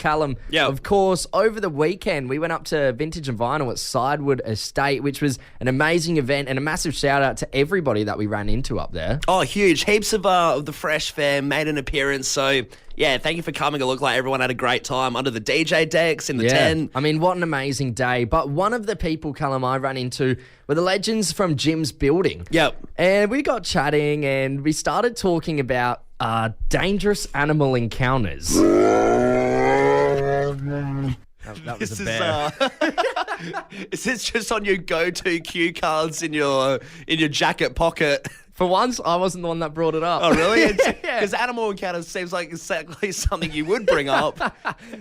Callum. Yeah. Of course, over the weekend, we went up to Vintage and Vinyl at Sidewood Estate, which was an amazing event, and a massive shout out to everybody that we ran into up there. Oh, huge. Heaps of the Fresh fam made an appearance. So, yeah, thank you for coming. It looked like everyone had a great time under the DJ decks in the 10. I mean, what an amazing day. But one of the people, Callum, I ran into were the legends from Jim's building. Yep. And we got chatting and we started talking about dangerous animal encounters. That was a bear. Is this just on your go-to cue cards in your jacket pocket? For once, I wasn't the one that brought it up. Oh, really? Because animal encounters seems like exactly something you would bring up.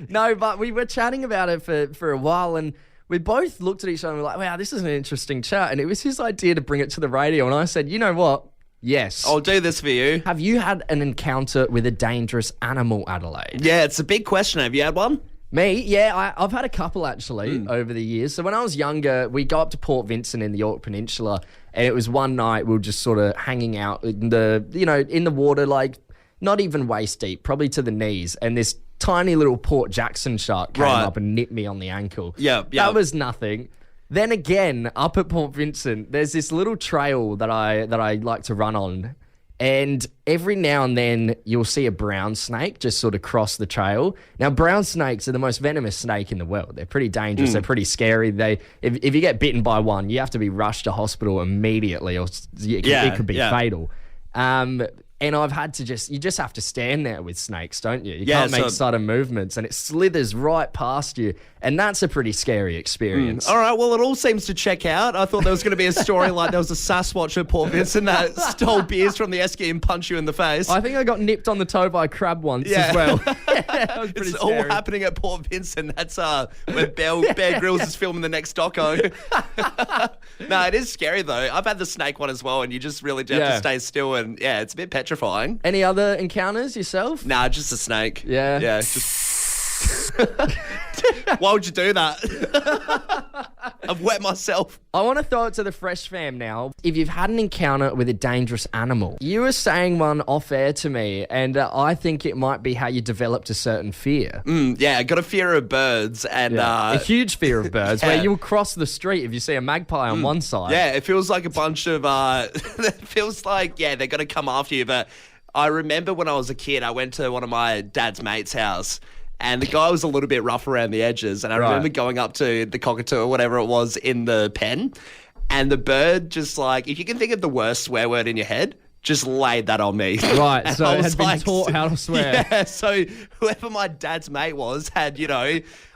No, but we were chatting about it for a while, and we both looked at each other and were like, wow, this is an interesting chat. And it was his idea to bring it to the radio. And I said, you know what? Yes. I'll do this for you. Have you had an encounter with a dangerous animal, Adelaide? Yeah, it's a big question. Have you had one? Me? Yeah, I've had a couple actually over the years. So when I was younger, we go up to Port Vincent in the Yorke Peninsula, and it was one night we were just sort of hanging out in the water, like not even waist deep, probably to the knees, and this tiny little Port Jackson shark came up and nipped me on the ankle. Yeah. That was nothing. Then again, up at Port Vincent, there's this little trail that I like to run on. And every now and then you'll see a brown snake just sort of cross the trail. Now, brown snakes are the most venomous snake in the world. They're pretty dangerous. They're pretty scary. If you get bitten by one, you have to be rushed to hospital immediately, or it could be fatal. And I've had to you just have to stand there with snakes, don't you? You can't make sudden movements, and it slithers right past you. And that's a pretty scary experience. All right, well, it all seems to check out. I thought there was going to be a story like there was a Sasquatch at Port Vincent that stole beers from the esky and punched you in the face. I think I got nipped on the toe by a crab once as well. That was pretty it's scary. all happening at Port Vincent. That's where Bear Grylls is filming the next doco. No, it is scary, though. I've had the snake one as well, and you just really do have to stay still. And, yeah, it's a bit petrifying. Any other encounters yourself? Nah, just a snake. Yeah. Yeah, just... Why would you do that? I've wet myself. I want to throw it to the Fresh fam now. If you've had an encounter with a dangerous animal, you were saying one off air to me, and I think it might be how you developed a certain fear. Yeah, I got a fear of birds, and a huge fear of birds, where you'll cross the street if you see a magpie on one side. Yeah, it feels like a bunch of. It feels like they're gonna come after you. But I remember when I was a kid, I went to one of my dad's mates' house. And the guy was a little bit rough around the edges. And I remember going up to the cockatoo or whatever it was in the pen. And the bird just if you can think of the worst swear word in your head, just laid that on me. Right, so it had been taught how to swear. Yeah, so whoever my dad's mate was had,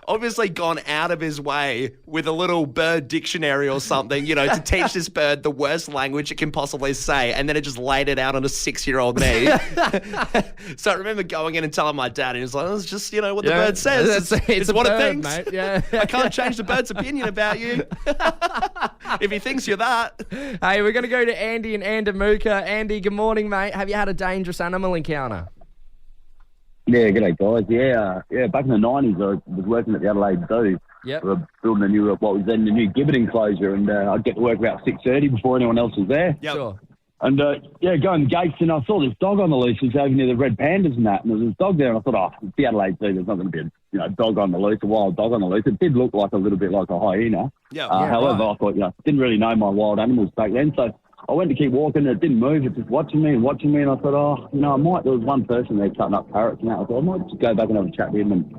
obviously gone out of his way with a little bird dictionary or something, to teach this bird the worst language it can possibly say, and then it just laid it out on a 6-year-old me. So I remember going in and telling my dad, and he was like, it's just, what the bird says. It's what bird, it thinks. Mate. Yeah. I can't change the bird's opinion about you. If he thinks you're that. Hey, we're going to go to Andy in Andamuka. Andy, good morning, mate. Have you had a dangerous animal encounter? Yeah, g'day guys. Yeah, back in the 90s, I was working at the Adelaide Zoo. Yep. We were building what was then the new gibbet enclosure, and I'd get to work about 6:30 before anyone else was there. Yep. Sure. And, going the gates, and I saw this dog on the loose. It was over near the red pandas and that, and there was this dog there, and I thought, it's the Adelaide Zoo. There's not going to be a dog on the loose, a wild dog on the loose. It did look like a little bit like a hyena. However, I thought, didn't really know my wild animals back then, so I went to keep walking, and it didn't move. It was just watching me, and I thought, there was one person there cutting up carrots and that. I thought, I might just go back and have a chat with him and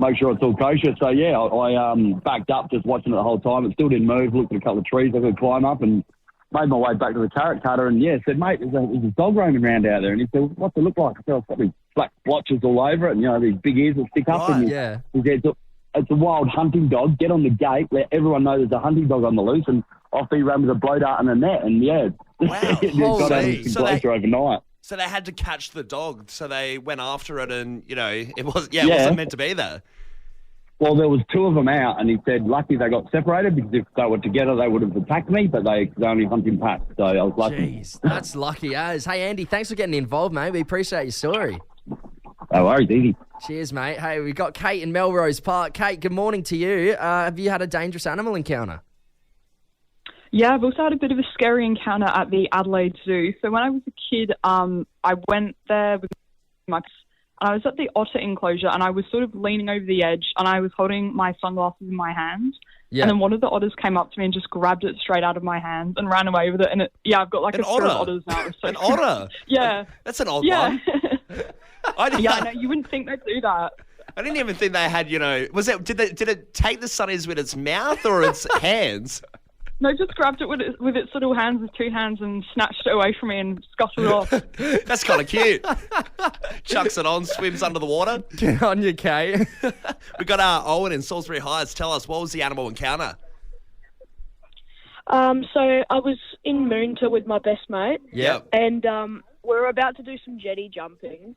make sure it's all kosher. So, I backed up just watching it the whole time. It still didn't move. Looked at a couple of trees I could climb up and made my way back to the carrot cutter and, said, mate, there's a dog roaming around out there. And he said, what's it look like? I said, it's got these black blotches all over it and, these big ears that stick up. Right, and he said, it's a wild hunting dog. Get on the gate. Let everyone know there's a hunting dog on the loose. And off he ran with a blow dart and a net. And, wow. it got out of the enclosure overnight. So they had to catch the dog. So they went after it and, it wasn't meant to be there. Well, there was two of them out, and he said, lucky they got separated, because if they were together, they would have attacked me, but they could only hunt in packs, so I was lucky. Jeez, that's lucky as. Hey, Andy, thanks for getting involved, mate. We appreciate your story. No worries, easy. Cheers, mate. Hey, we've got Kate in Melrose Park. Kate, good morning to you. Have you had a dangerous animal encounter? Yeah, I've also had a bit of a scary encounter at the Adelaide Zoo. So when I was a kid, I went there with my and I was at the otter enclosure, and I was sort of leaning over the edge, and I was holding my sunglasses in my hand. Yeah. And then one of the otters came up to me and just grabbed it straight out of my hands and ran away with it. And I've got like a pair of otters now. So an otter? Yeah. That's an odd one. I know, you wouldn't think they'd do that. I didn't even think they had, did it take the sunnies with its mouth or its hands? No, just grabbed it with its little hands, with two hands, and snatched it away from me and scuttled off. That's kind of cute. Chucks it on, swims under the water. Get on you, Kay. We got Owen in Salisbury Heights. Tell us, what was the animal encounter? So I was in Moonta with my best mate. Yeah. And we were about to do some jetty jumping.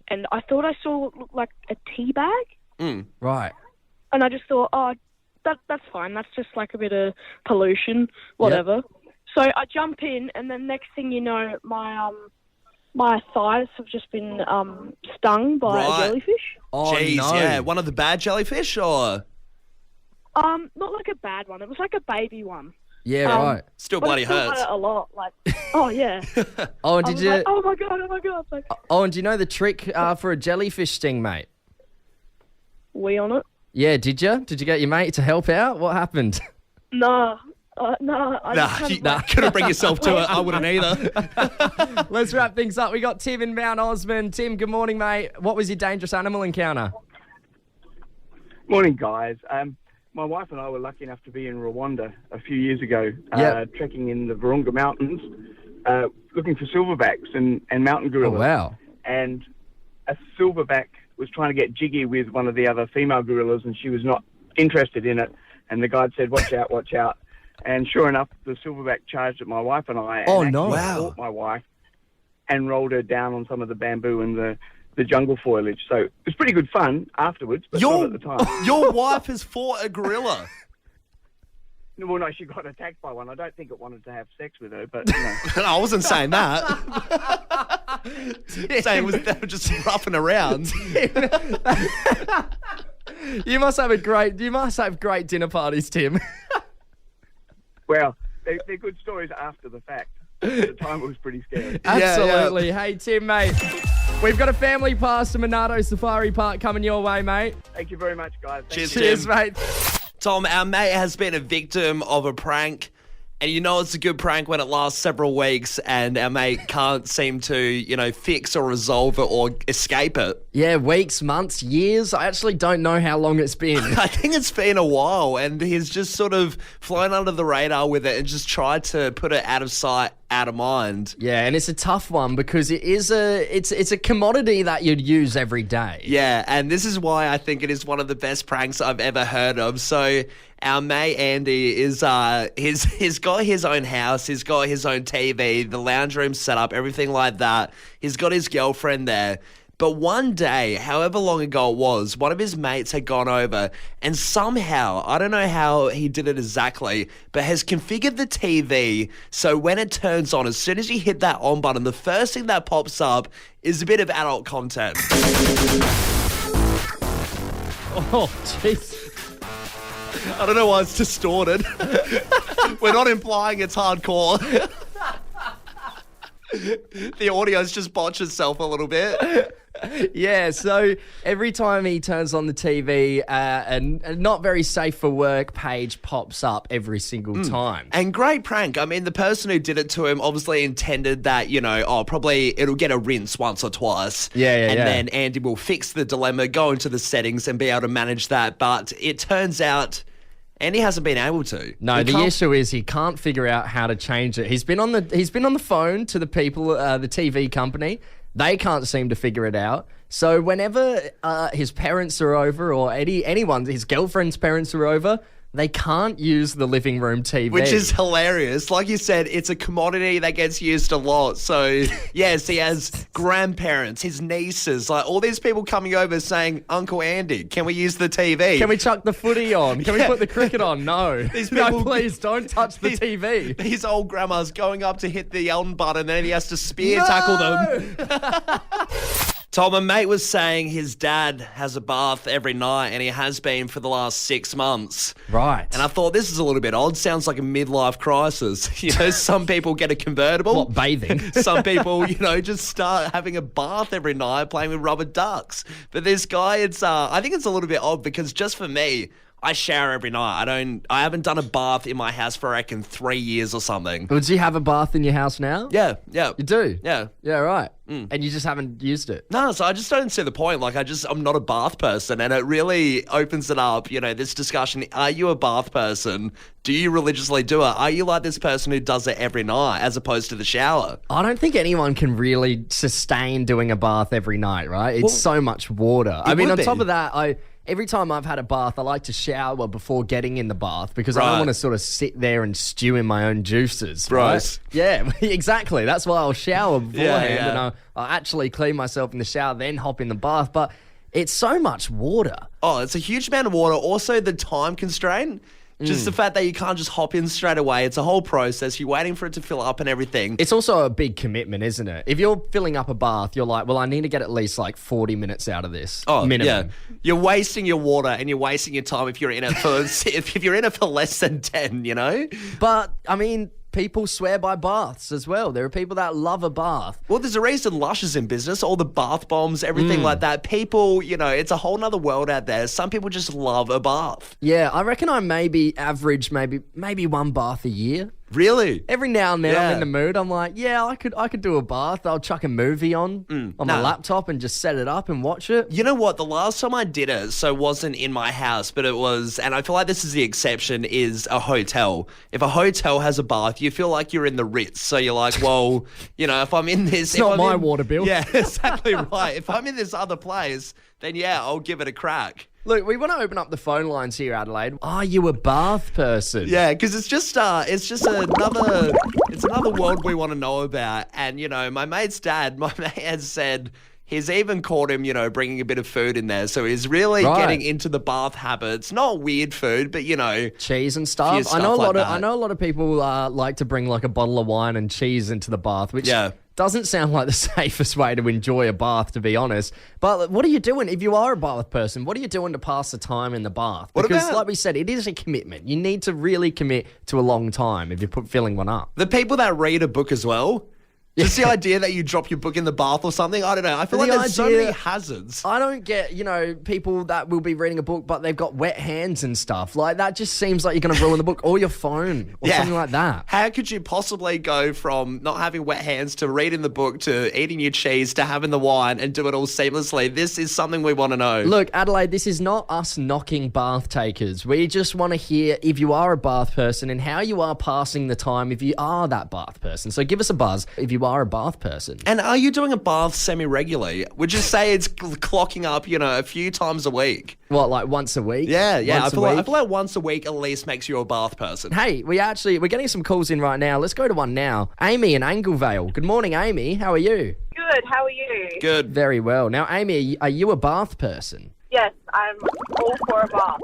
And I thought I saw what looked like a tea bag. Right. And I just thought, that's fine. That's just like a bit of pollution, whatever. Yep. So I jump in, and then next thing you know, my thighs have just been stung by a jellyfish. Oh, jeez, no. Yeah. One of the bad jellyfish, or? Not like a bad one. It was like a baby one. Yeah, right. Still bloody hurts. A lot. Like, oh, yeah. Oh, and did you? Like, oh, my God. Like, oh, and do you know the trick for a jellyfish sting, mate? We on it? Yeah, did you? Did you get your mate to help out? What happened? No. Couldn't bring yourself to it. I wouldn't either. Let's wrap things up. We got Tim in Mount Osmond. Tim, good morning, mate. What was your dangerous animal encounter? Morning, guys. My wife and I were lucky enough to be in Rwanda a few years ago, trekking in the Virunga Mountains, looking for silverbacks and mountain gorillas. Oh, wow. And a silverback was trying to get jiggy with one of the other female gorillas, and she was not interested in it. And the guide said, watch out, watch out. And sure enough, the silverback charged at my wife and I and caught my wife and rolled her down on some of the bamboo and the jungle foliage. So it was pretty good fun afterwards, but not at the time. Your wife has fought a gorilla? Well, no, she got attacked by one. I don't think it wanted to have sex with her, but, No, I wasn't saying that. Saying they were just roughing around. You must have great dinner parties, Tim. Well, they're good stories after the fact. At the time, it was pretty scary. Absolutely. Yeah. Hey, Tim, mate. We've got a family pass to Monado Safari Park coming your way, mate. Thank you very much, guys. Cheers, mate. Tom, our mate has been a victim of a prank. And it's a good prank when it lasts several weeks and our mate can't seem to, fix or resolve it or escape it. Yeah, weeks, months, years. I actually don't know how long it's been. I think it's been a while, and he's just sort of flown under the radar with it and just tried to put it out of sight, out of mind. Yeah, and it's a tough one because it's a commodity that you'd use every day. Yeah, and this is why I think it is one of the best pranks I've ever heard of. So our mate Andy he's got his own house, he's got his own TV, the lounge room set up, everything like that. He's got his girlfriend there. But one day, however long ago it was, one of his mates had gone over and somehow, I don't know how he did it exactly, but has configured the TV so when it turns on, as soon as you hit that on button, the first thing that pops up is a bit of adult content. Oh, jeez. I don't know why it's distorted. We're not implying it's hardcore. The audio's just botched itself a little bit. Yeah, so every time he turns on the TV, a not very safe for work page pops up every single time. And great prank. I mean, the person who did it to him obviously intended that, probably it'll get a rinse once or twice. And then Andy will fix the dilemma, go into the settings and be able to manage that. But it turns out Andy hasn't been able to. No, the issue is he can't figure out how to change it. He's been on the phone to the people, the TV company. They can't seem to figure it out. So whenever his parents are over or anyone, his girlfriend's parents are over, they can't use the living room TV. Which is hilarious. Like you said, it's a commodity that gets used a lot. So, yes, he has grandparents, his nieces, like all these people coming over saying, Uncle Andy, can we use the TV? Can we chuck the footy on? Can we put the cricket on? No. No, please, don't touch the TV. These old grandmas going up to hit the on button and then he has to spear tackle them. Tom, a mate was saying his dad has a bath every night and he has been for the last 6 months. Right. And I thought, this is a little bit odd. Sounds like a midlife crisis. Some people get a convertible. What, bathing? Some people, just start having a bath every night playing with rubber ducks. But this guy, I think it's a little bit odd because just for me, I shower every night. I haven't done a bath in my house for, I reckon, 3 years or something. Well, do you have a bath in your house now? Yeah. You do? Yeah. Yeah, right. And you just haven't used it? No, so I just don't see the point. I'm not a bath person, and it really opens it up, this discussion. Are you a bath person? Do you religiously do it? Are you like this person who does it every night as opposed to the shower? I don't think anyone can really sustain doing a bath every night, right? It's so much water. I mean, on top of that, every time I've had a bath, I like to shower before getting in the bath because I don't want to sort of sit there and stew in my own juices. Right? Yeah, exactly. That's why I'll shower beforehand and I'll actually clean myself in the shower, then hop in the bath. But it's so much water. Oh, it's a huge amount of water. Also, the time constraint. Just the fact that you can't just hop in straight away. It's a whole process. You're waiting for it to fill up and everything. It's also a big commitment, isn't it? If you're filling up a bath, you're like, well, I need to get at least 40 minutes out of this. Minimum. Yeah. You're wasting your water and you're wasting your time if you're in it for less than 10, But, I mean, people swear by baths as well. There are people that love a bath. Well, there's a reason Lush is in business, all the bath bombs, everything like that. People, it's a whole nother world out there. Some people just love a bath. Yeah, I reckon I maybe average maybe one bath a year. Really? Every now and then I'm in the mood. I'm like, yeah, I could do a bath. I'll chuck a movie on my laptop and just set it up and watch it. You know what? The last time I did it, so it wasn't in my house, but it was, and I feel like this is the exception, is a hotel. If a hotel has a bath, you feel like you're in the Ritz. So you're like, well, if I'm in this... It's not my water bill. Yeah, exactly right. If I'm in this other place, then I'll give it a crack. Look, we want to open up the phone lines here, Adelaide. Are you a bath person? Yeah, because it's another world we want to know about. And, my mate's dad, my mate has said he's even caught him, bringing a bit of food in there. So he's really getting into the bath habits. Not weird food, but, cheese and stuff. I know a lot of people like to bring a bottle of wine and cheese into the bath, which doesn't sound like the safest way to enjoy a bath, to be honest. But what are you doing if you are a bath person? What are you doing to pass the time in the bath? Because like we said, it is a commitment. You need to really commit to a long time if you're filling one up. The people that read a book as well. Just the idea that you drop your book in the bath or something, I don't know. I feel like there's so many hazards. I don't get, people that will be reading a book, but they've got wet hands and stuff. That just seems like you're going to ruin the book or your phone or something like that. How could you possibly go from not having wet hands to reading the book to eating your cheese to having the wine and do it all seamlessly? This is something we want to know. Look, Adelaide, this is not us knocking bath takers. We just want to hear if you are a bath person and how you are passing the time if you are that bath person. So give us a buzz if you are a bath person. And are you doing a bath semi-regularly? Would you say it's clocking up, a few times a week? What, once a week? Yeah. I feel like once a week at least makes you a bath person. Hey, we're getting some calls in right now. Let's go to one now. Amy in Anglevale. Good morning, Amy. How are you? Good. How are you? Good. Very well. Now, Amy, are you a bath person? Yes, I'm all for a bath.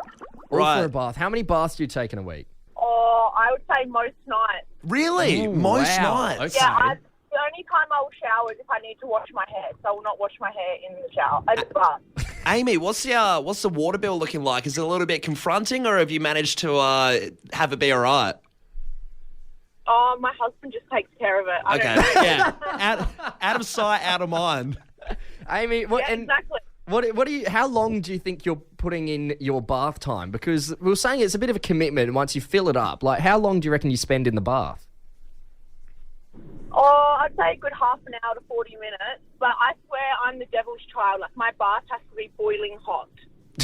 All for a bath. How many baths do you take in a week? Oh, I would say most nights. Really? Ooh, most wow. nights? Okay. Yeah, the only time I'll shower is if I need to wash my hair, so I will not wash my hair in the shower. In the bath. Amy, what's the water bill looking like? Is it a little bit confronting, or have you managed to have it be all right? Oh, my husband just takes care of it. Okay, yeah. Out of sight, out of mind. Amy, exactly. How long do you think you're putting in your bath time? Because we were saying it's a bit of a commitment once you fill it up. How long do you reckon you spend in the bath? Oh, I'd say a good half an hour to 40 minutes, but I swear I'm the devil's child. My bath has to be boiling hot.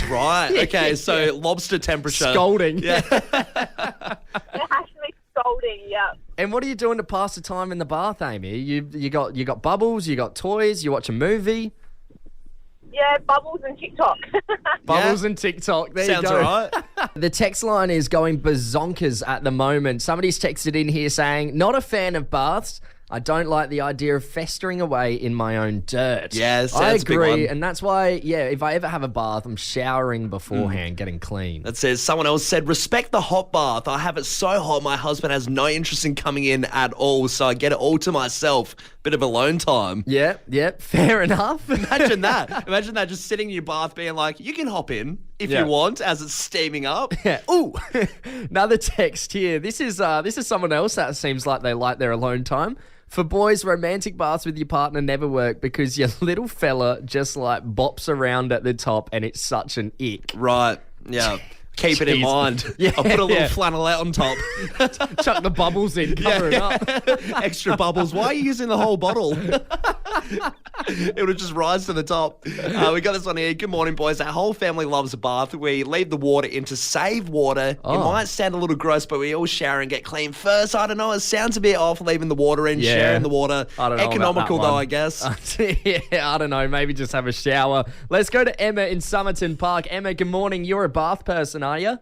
Right, okay, so lobster temperature. Scalding. Yeah. It has to be scalding, yeah. And what are you doing to pass the time in the bath, Amy? You got bubbles, you got toys, you watch a movie? Yeah, bubbles and TikTok. Bubbles and TikTok. There Sounds you go. all right. The text line is going bazonkers at the moment. Somebody's texted in here saying, not a fan of baths. I don't like the idea of festering away in my own dirt. Yes, I that's a big agree, one. and that's why, if I ever have a bath, I'm showering beforehand, getting clean. That says, someone else said, respect the hot bath. I have it so hot, my husband has no interest in coming in at all, so I get it all to myself. bit of alone time. Yep, fair enough. Imagine that. Imagine that, just sitting in your bath being like, you can hop in if you want as it's steaming up. Yeah. Ooh, another text here. This is someone else that seems like they like their alone time. For boys, romantic baths with your partner never work because your little fella just like bops around at the top and it's such an ick. Right, yeah. Keep it in mind. Yeah, I'll put a little flannelette on top. Chuck the bubbles in, cover it up. Extra bubbles. Why are you using the whole bottle? It would just rise to the top. We got this one here. Good morning, boys. Our whole family loves a bath. We leave the water in to save water. It might sound a little gross, but we all shower and get clean first. I don't know. It sounds a bit off leaving the water in, sharing the water. I don't know. Economical, though, I guess. Yeah, I don't know. Maybe just have a shower. Let's go to Emma in Somerton Park. Emma, good morning. You're a bath person, are you?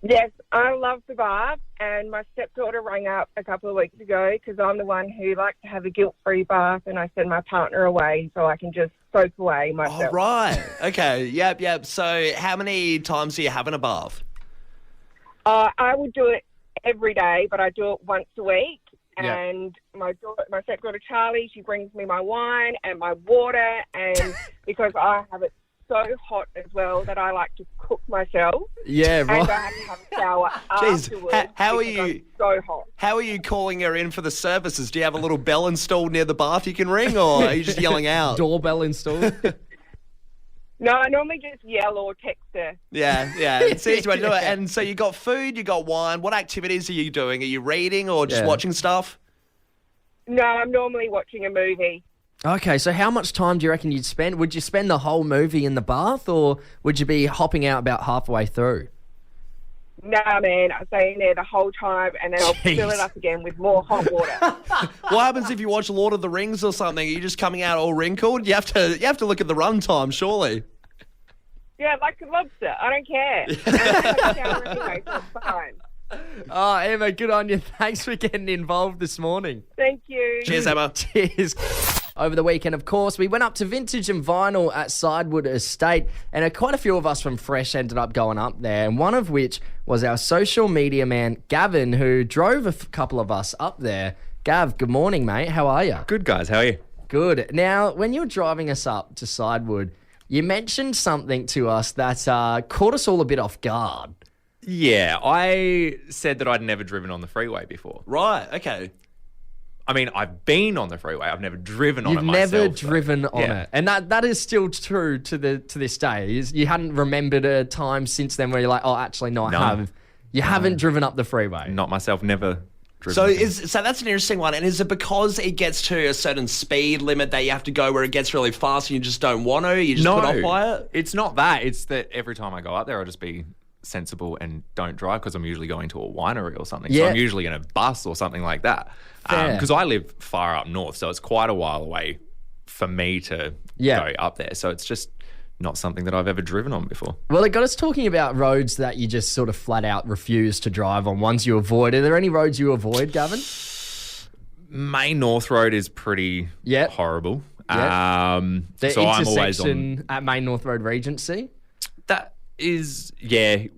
Yes, I love the bath, and my stepdaughter rang up a couple of weeks ago because I'm the one who likes to have a guilt-free bath, and I send my partner away so I can just soak away myself. Oh, right. Okay. Yep. So how many times do you have in a bath? I would do it every day, but I do it once a week. And my stepdaughter Charlie, she brings me my wine and my water, and because I have it so hot as well that I like to cook myself. Yeah, right. And I have to have a shower afterwards. How are you? I'm so hot. How are you calling her in for the services? Do you have a little bell installed near the bath you can ring, or are you just yelling out? Doorbell installed. No, I normally just yell or text her. Yeah. It's easy to do it. And so you got food, you got wine. What activities are you doing? Are you reading or just watching stuff? No, I'm normally watching a movie. Okay, so how much time do you reckon you'd spend? Would you spend the whole movie in the bath, or would you be hopping out about halfway through? Nah, man, I stay in there the whole time, and then I'll fill it up again with more hot water. What happens if you watch Lord of the Rings or something? Are you just coming out all wrinkled? You have to look at the runtime, surely. Yeah, like a lobster. I don't care. I have a shower anyway, so it's fine. Oh, Emma, good on you. Thanks for getting involved this morning. Thank you. Cheers, Emma. Cheers. Over the weekend, of course, we went up to Vintage and Vinyl at Sidewood Estate, and quite a few of us from Fresh ended up going up there, and one of which was our social media man, Gavin, who drove a couple of us up there. Gav, good morning, mate. How are you? Good, guys. How are you? Good. Now, when you were driving us up to Sidewood, you mentioned something to us that caught us all a bit off guard. Yeah, I said that I'd never driven on the freeway before. Right, okay. I mean, I've been on the freeway. I've never driven on it myself. You've never driven on it. And that is still true to this day. You hadn't remembered a time since then where you're like, oh, actually, no, I have. You haven't driven up the freeway. Not myself, never driven. So that's an interesting one. And is it because it gets to a certain speed limit that you have to go where it gets really fast and you just don't want to? You just put off by it? It's not that. It's that every time I go up there, I'll just be sensible and don't drive because I'm usually going to a winery or something. Yeah. So I'm usually in a bus or something like that. Because I live far up north, so it's quite a while away for me to go up there. So it's just not something that I've ever driven on before. Well, it got us talking about roads that you just sort of flat out refuse to drive on, ones you avoid. Are there any roads you avoid, Gavin? Main North Road is pretty horrible. The so I'm always intersection at Main North Road Regency? That is,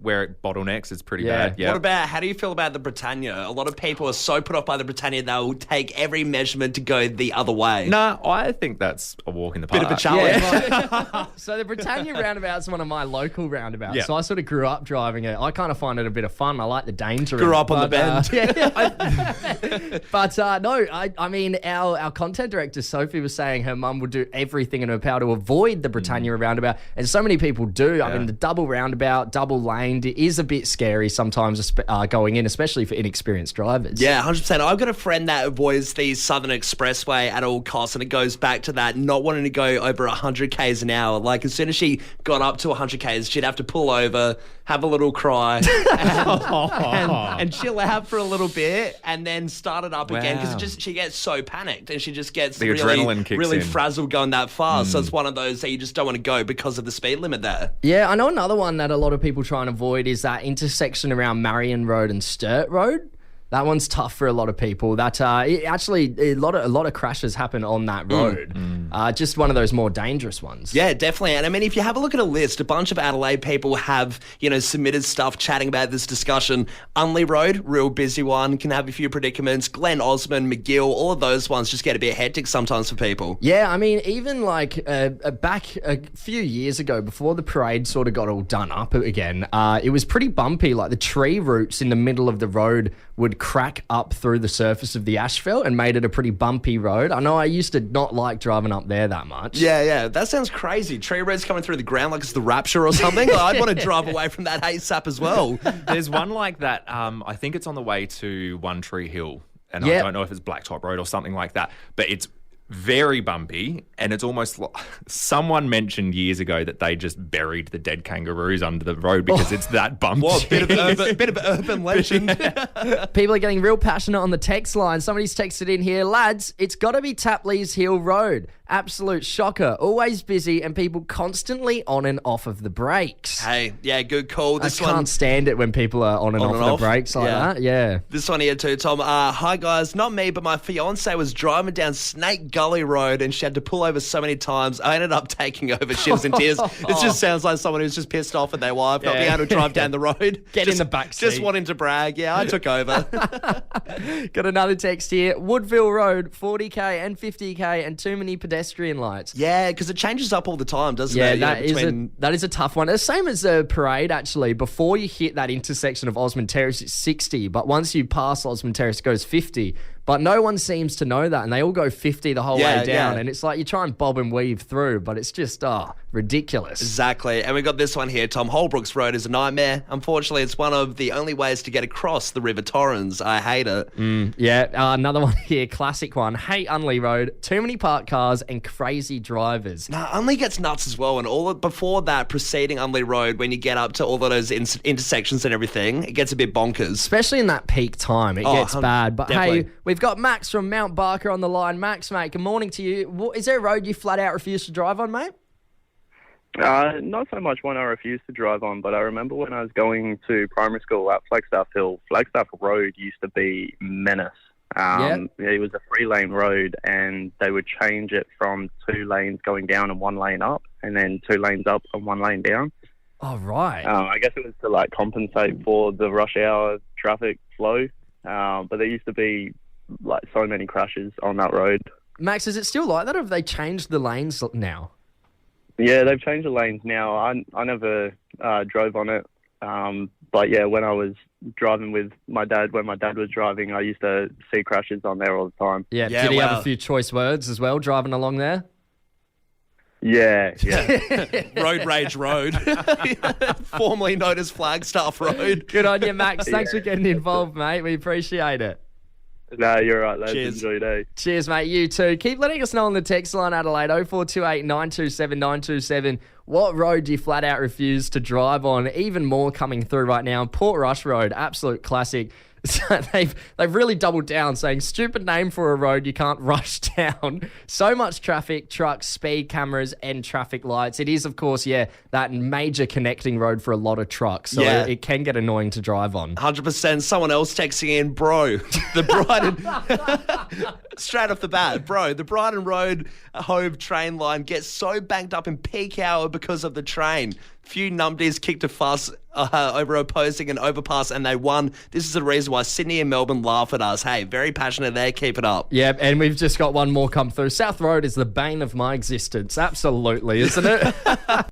where it bottlenecks is pretty bad. Yeah. What about, how do you feel about the Britannia? A lot of people are so put off by the Britannia, they'll take every measurement to go the other way. No, I think that's a walk in the park. Bit of a challenge. Yeah. So the Britannia roundabout's one of my local roundabouts. Yeah. So I sort of grew up driving it. I kind of find it a bit of fun. I like the danger. Grew up on the bend. But no, I mean, our content director, Sophie, was saying her mum would do everything in her power to avoid the Britannia roundabout. And so many people do. Yeah. I mean, the double roundabout, double laned, it is a bit scary sometimes going in, especially for inexperienced drivers. Yeah, 100%. I've got a friend that avoids the Southern Expressway at all costs, and it goes back to that not wanting to go over 100 k's an hour. Like, as soon as she got up to 100 k's, she'd have to pull over, have a little cry, and chill out for a little bit, and then start it up again, because she gets so panicked, and she just gets really frazzled going that fast. So it's one of those that you just don't want to go because of the speed limit there. Yeah, I know another one that a lot of people try and avoid is that intersection around Marion Road and Sturt Road. That one's tough for a lot of people. That actually a lot of crashes happen on that road. Just one of those more dangerous ones. Yeah, definitely. And I mean, if you have a look at a list, a bunch of Adelaide people have, submitted stuff chatting about this discussion. Unley Road, real busy one, can have a few predicaments. Glen Osmond, McGill, all of those ones just get a bit hectic sometimes for people. Yeah, I mean, even like back a few years ago, before the parade sort of got all done up again, it was pretty bumpy. Like the tree roots in the middle of the road would crack up through the surface of the asphalt and made it a pretty bumpy road. I know I used to not like driving up there that much. Yeah. That sounds crazy. Tree roots coming through the ground like it's the Rapture or something. I'd want to drive away from that ASAP as well. There's one like that. I think it's on the way to One Tree Hill. And I don't know if it's Blacktop Road or something like that. But it's very bumpy, and it's almost like someone mentioned years ago that they just buried the dead kangaroos under the road because it's that bumpy. What, bit of urban legend. People are getting real passionate on the text line. Somebody's texted in here, lads, it's got to be Tapleys Hill Road. Absolute shocker. Always busy and people constantly on and off of the brakes. Hey, yeah, good call. I can't stand it when people are on and off the brakes like that. Yeah. This one here too, Tom. Hi, guys. Not me, but my fiance was driving down Snake Gully Road and she had to pull over so many times. I ended up taking over. She was in tears. It just sounds like someone who's just pissed off at their wife, not being able to drive down the road. Get in the back seat. Just wanting to brag. Yeah, I took over. Got another text here. Woodville Road, 40k and 50k and too many pedestrian lights. Yeah, because it changes up all the time, doesn't it? That is a tough one. The same as the parade, actually. Before you hit that intersection of Osmond Terrace, it's 60, but once you pass Osmond Terrace, it goes 50. But no one seems to know that, and they all go 50 the whole way down, and it's like you try and bob and weave through, but it's just, ridiculous. Exactly. And we got this one here, Tom. Holbrooks Road is a nightmare. Unfortunately, it's one of the only ways to get across the River Torrens. I hate it. Another one here, classic one. Hate Unley Road. Too many parked cars and crazy drivers. No, Unley gets nuts as well. And before that, preceding Unley Road, when you get up to all of those intersections and everything, it gets a bit bonkers. Especially in that peak time, it gets bad. But definitely. Hey, we've got Max from Mount Barker on the line. Max, mate, good morning to you. Is there a road you flat out refuse to drive on, mate? Not so much one I refuse to drive on, but I remember when I was going to primary school at Flagstaff Hill, Flagstaff Road used to be menace. It was a 3-lane road, and they would change it from 2 lanes going down and 1 lane up, and then 2 lanes up and 1 lane down. Oh, right. I guess it was to compensate for the rush hour traffic flow, but there used to be so many crashes on that road. Max, is it still like that, or have they changed the lanes now? Yeah, they've changed the lanes now. I never drove on it. But yeah, when I was driving with my dad, when my dad was driving, I used to see crashes on there all the time. Yeah, did he have a few choice words as well, driving along there? Yeah. Road Rage Road. Formerly known as Flagstaff Road. Good on you, Max. Thanks for getting involved, mate. We appreciate it. No, you're right, lads. Cheers. Enjoy your day. Cheers, mate. You too. Keep letting us know on the text line, Adelaide, 0428 927 927. What road do you flat out refuse to drive on? Even more coming through right now. Port Rush Road, absolute classic. So they've really doubled down, saying stupid name for a road you can't rush down. So much traffic, trucks, speed cameras, and traffic lights. It is, of course, that major connecting road for a lot of trucks. So it can get annoying to drive on. 100%. Someone else texting in, bro. The Brighton... Straight off the bat, bro, the Brighton Road Hove train line gets so banked up in peak hour because of the train. Few numpties kicked a fuss over opposing an overpass and they won. This is the reason why Sydney and Melbourne laugh at us. Hey, very passionate there. Keep it up. Yeah, and we've just got one more come through. South Road is the bane of my existence. Absolutely, isn't it?